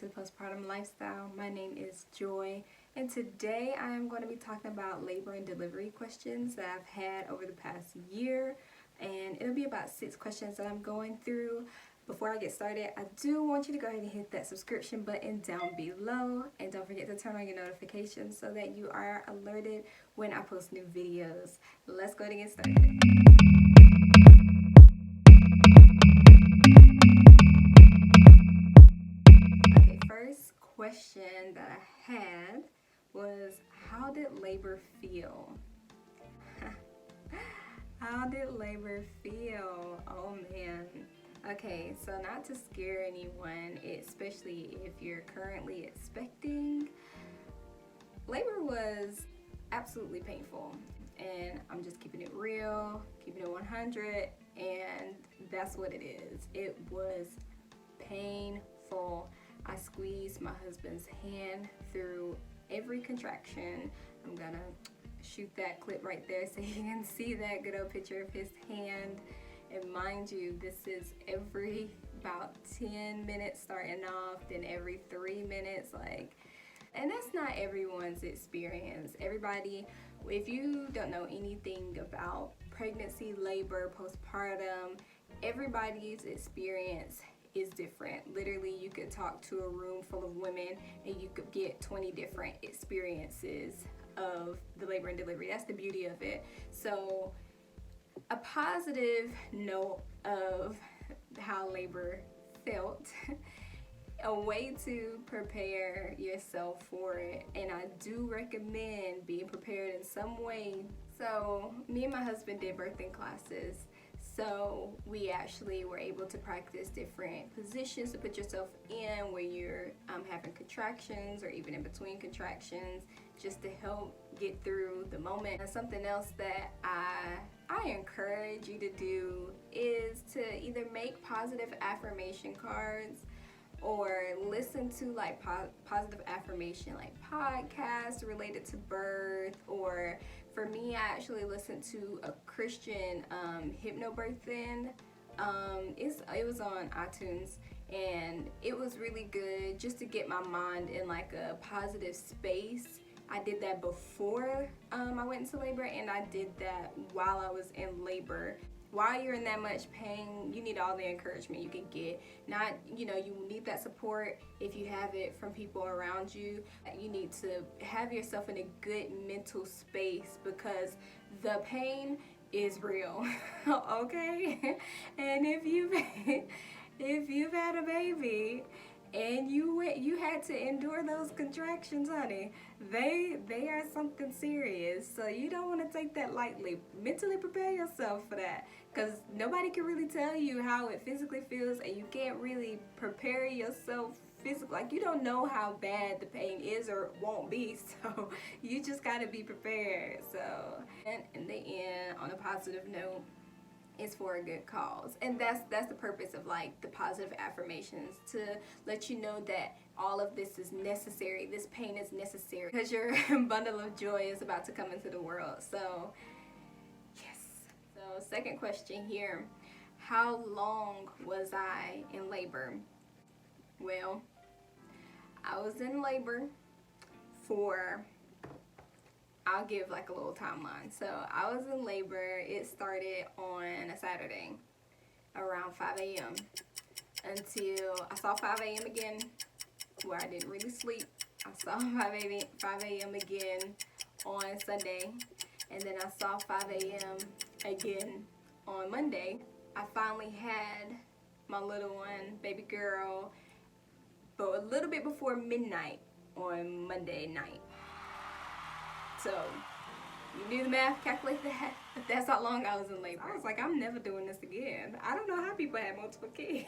to the Postpartum Lifestyle. My name is Joy, and today I am going to be talking about labor and delivery questions that I've had over the past year, and it'll be about 6 questions that I'm going through. Before I get started, I do want you to go ahead and hit that subscription button down below, and don't forget to turn on your notifications so that you are alerted when I post new videos. Let's go ahead and get started. Question that I had was, how did labor feel? How did labor feel? Oh man. Okay, so not to scare anyone, especially if you're currently expecting, labor was absolutely painful, and I'm just keeping it real, keeping it 100, and that's what it is. It was painful. I squeezed my husband's hand through every contraction. I'm gonna shoot that clip right there so you can see that good old picture of his hand. And mind you, this is every about 10 minutes starting off, then every 3 minutes, and that's not everyone's experience. Everybody, if you don't know anything about pregnancy, labor, postpartum, everybody's experience is different. Literally, you could talk to a room full of women and you could get 20 different experiences of the labor and delivery. That's the beauty of it. So a positive note of how labor felt, a way to prepare yourself for it, and I do recommend being prepared in some way. So me and my husband did birthing classes. So we actually were able to practice different positions to put yourself in where you're having contractions or even in between contractions, just to help get through the moment. And something else that I encourage you to do is to either make positive affirmation cards or listen to positive affirmation podcasts related to birth. Or for me, I actually listened to a Christian hypnobirthing. It was on iTunes, and it was really good just to get my mind in a positive space. I did that before I went into labor, and I did that while I was in labor. While you're in that much pain, you need all the encouragement you can get. You need that support if you have it from people around you. You need to have yourself in a good mental space because the pain is real, okay? And if you've had a baby and you had to endure those contractions, honey, they are something serious. So you don't want to take that lightly. Mentally prepare yourself for that, because nobody can really tell you how it physically feels, and you can't really prepare yourself physically. You don't know how bad the pain is or won't be, so you just got to be prepared. So, and in the end, on a positive note, it's for a good cause, and that's the purpose of the positive affirmations, to let you know that all of this is necessary. This pain is necessary because your bundle of joy is about to come into the world. So yes. So second question here, how long was I in labor? Well, I was in labor for, I'll give a little timeline. So I was in labor. It started on a Saturday around 5 a.m. until I saw 5 a.m. again, where I didn't really sleep. I saw 5 a.m. again on Sunday, and then I saw 5 a.m. again on Monday. I finally had my little one, baby girl, but a little bit before midnight on Monday night. So you do the math, calculate that. That's how long I was in labor. I was like, I'm never doing this again. I don't know how people have multiple kids.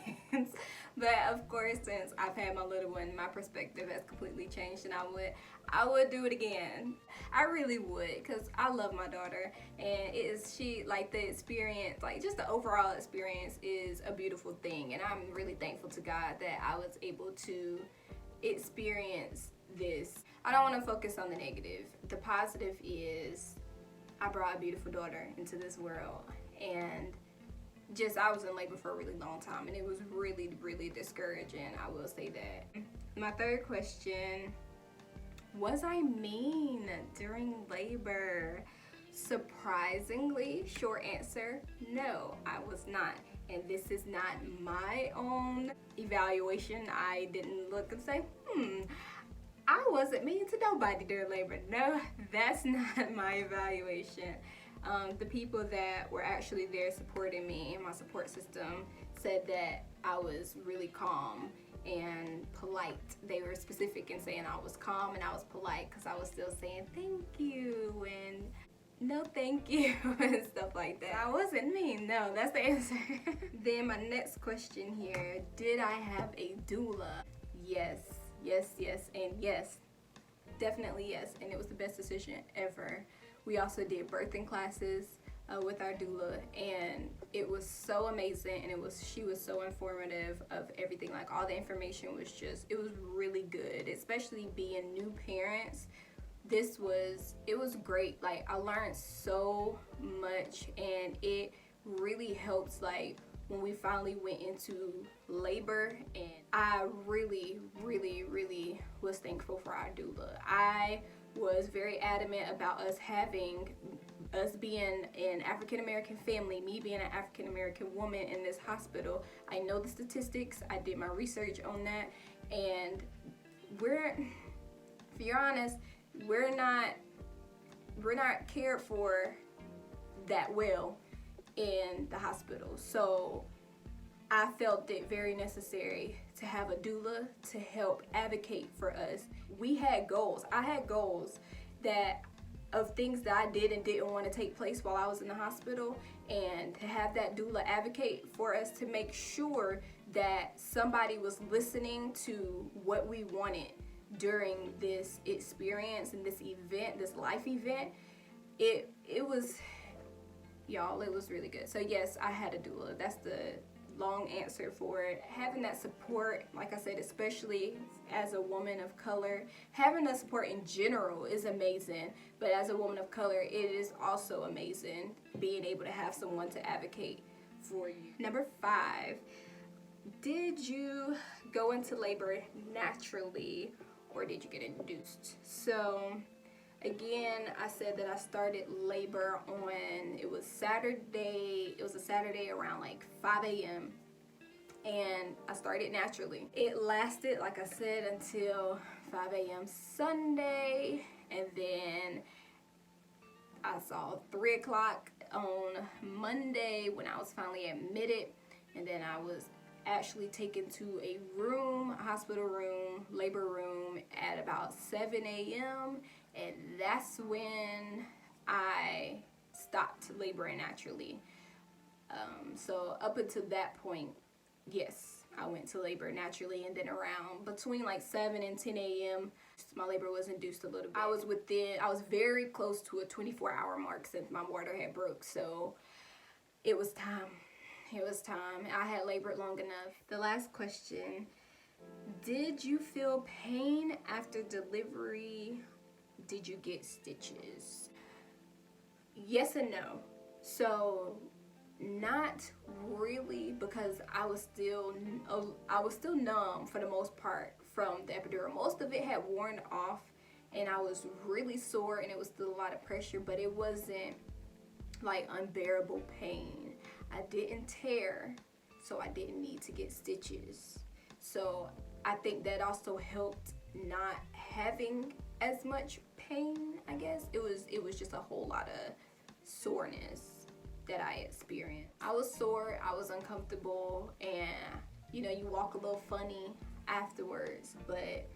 But of course, since I've had my little one, my perspective has completely changed, and I would do it again. I really would, because I love my daughter, and the experience, just the overall experience is a beautiful thing, and I'm really thankful to God that I was able to experience this. I don't want to focus on the negative. The positive is I brought a beautiful daughter into this world, and I was in labor for a really long time, and it was really, really discouraging. I will say that. My third question, was I mean during labor? Surprisingly, short answer, no, I was not. And this is not my own evaluation. I didn't look and say, I wasn't mean to nobody during labor. No, that's not my evaluation. The people that were actually there supporting me in my support system said that I was really calm and polite. They were specific in saying I was calm and I was polite, because I was still saying thank you and no thank you and stuff like that. I wasn't mean. No, that's the answer. Then my next question here, did I have a doula? Yes, and yes. Definitely yes, and it was the best decision ever. We also did birthing classes with our doula, and it was so amazing, and she was so informative of everything. Like, all the information was it was really good, especially being new parents. It was great. Like, I learned so much, and it really helps, like, when we finally went into labor. And I really, really, really was thankful for our doula. I was very adamant about us being an African American family, me being an African American woman in this hospital. I know the statistics, I did my research on that, and if you're honest, we're not cared for that well in the hospital. So I felt it very necessary to have a doula to help advocate for us. We had goals. I had goals of things that I did and didn't want to take place while I was in the hospital, and to have that doula advocate for us to make sure that somebody was listening to what we wanted during this experience and this event, this life event. It was, y'all, it was really good. So yes, I had a doula. That's the long answer for it. Having that support, like I said, especially as a woman of color, having that support in general is amazing, but as a woman of color, it is also amazing being able to have someone to advocate for you. Number 5, did you go into labor naturally or did you get induced? So again, I said that I started labor it was a Saturday around like 5 a.m. and I started naturally. It lasted, like I said, until 5 a.m. Sunday, and then I saw 3 o'clock on Monday when I was finally admitted, and then I was actually taken to a hospital room, labor room at about 7 a.m. and that's when I stopped laboring naturally. So up until that point, yes, I went to labor naturally, and then around between like 7 and 10 a.m. my labor was induced a little bit. I was very close to a 24-hour mark since my water had broke, so it was time. I had labored long enough. The last question, did you feel pain after delivery? Did you get stitches? Yes and no. So not really, because I was still numb for the most part from the epidural. Most of it had worn off, and I was really sore, and it was still a lot of pressure, but it wasn't like unbearable pain. I didn't tear, so I didn't need to get stitches. So I think that also helped not having as much pain, I guess. It was just a whole lot of soreness that I experienced. I was sore, I was uncomfortable, and you walk a little funny afterwards. But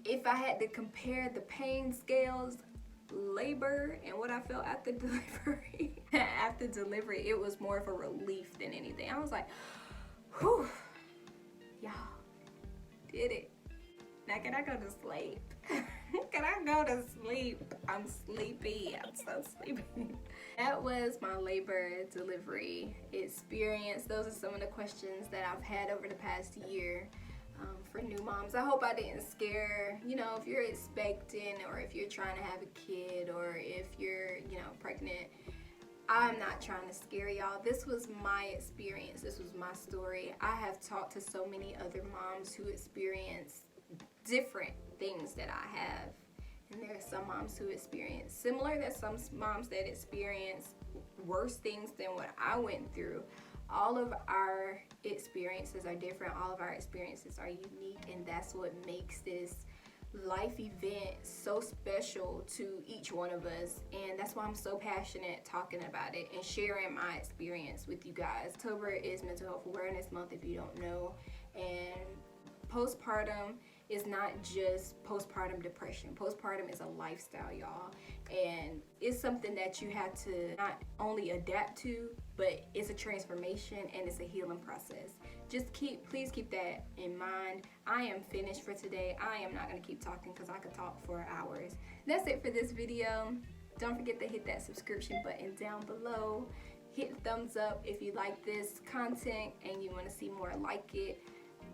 if I had to compare the pain scales, labor and what I felt after delivery, it was more of a relief than anything. I was like, whew, y'all did it. Now can I go to sleep? Can I go to sleep? I'm sleepy. I'm so sleepy. That was my labor delivery experience. Those are some of the questions that I've had over the past year for new moms. I hope I didn't scare, if you're expecting, or if you're trying to have a kid, or if you're, pregnant. I'm not trying to scare y'all. This was my experience. This was my story. I have talked to so many other moms who experience different things that I have. And there are some moms who experience similar. There's some moms that experience worse things than what I went through. All of our experiences are different. All of our experiences are unique. And that's what makes this life event so special to each one of us, and that's why I'm so passionate talking about it and sharing my experience with you guys. October is Mental Health Awareness Month, if you don't know, and postpartum is not just postpartum depression. Postpartum is a lifestyle, y'all, and it's something that you have to not only adapt to, but it's a transformation and it's a healing process. Please keep that in mind. I am finished for today. I am not going to keep talking because I could talk for hours. That's it for this video. Don't forget to hit that subscription button down below. Hit thumbs up if you like this content and you want to see more like it.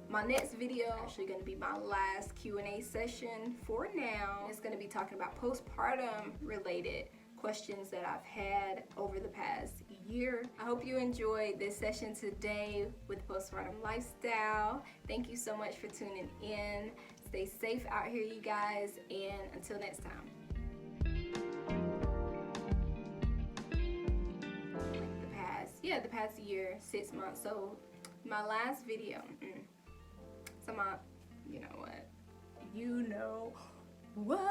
My next video is actually going to be my last Q&A session for now. It's going to be talking about postpartum related questions that I've had over the past year. I hope you enjoyed this session today with Postpartum Lifestyle. Thank you so much for tuning in. Stay safe out here, you guys, and until next time. The past year, 6 months. So my last video, you know what?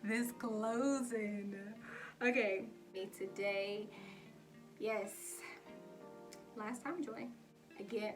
This closing. Okay, today, yes, last time, Joy. Again,